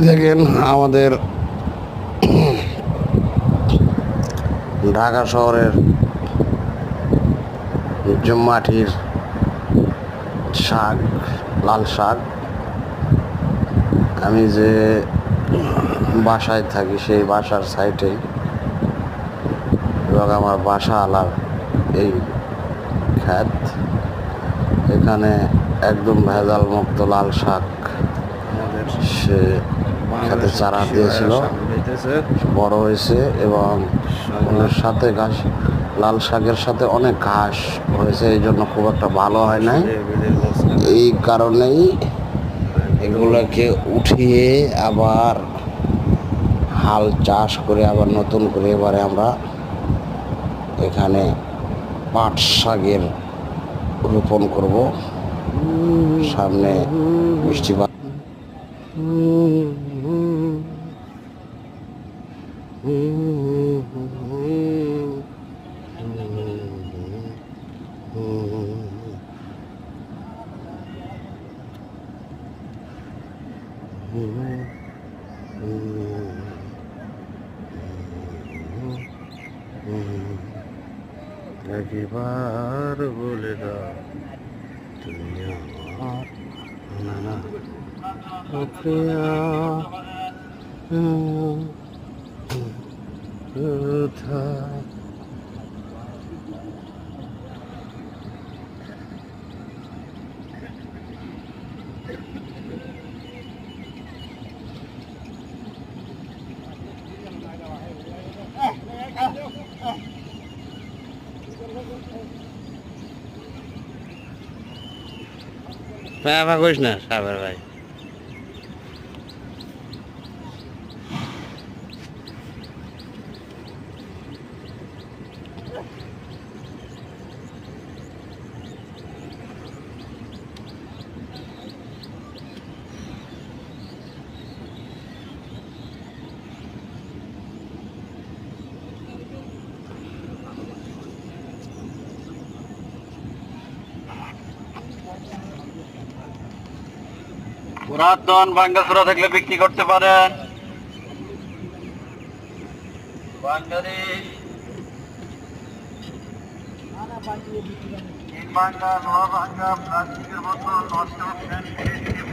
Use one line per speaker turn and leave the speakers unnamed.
দেখেন আমাদের ঢাকা শহরের যে মাটির শাক, লাল শাক, আমি যে বাসায় থাকি সেই বাসার সাইডেই এবং আমার বাসা আলার এই ক্ষেত, এখানে একদম ভেজাল মুক্ত লাল শাক সে খেতে চারা দিয়েছিল, বড় হয়েছে এবং ওনার সাথে ঘাস, লাল শাকের সাথে অনেক ঘাস হয়েছে, এই জন্য খুব একটা ভালো হয় নাই। এই কারণেই এগুলোকে উঠিয়ে আবার হাল চাষ করে আবার নতুন করে এবারে আমরা এখানে পাট শাকের রোপণ করব। সামনে বৃষ্টিপাত একবার বলে দাও তুমি আমার নানা প্রিয়া কোথায়। বাবা কইস না সাবার ভাই।
পুরাতন ভাঙ্গাচোরা থাকলে বিক্রি করতে পারেন। ভাঙ্গা, নোয়া ভাঙ্গা, প্লাস্টিকের বোতল, নষ্ট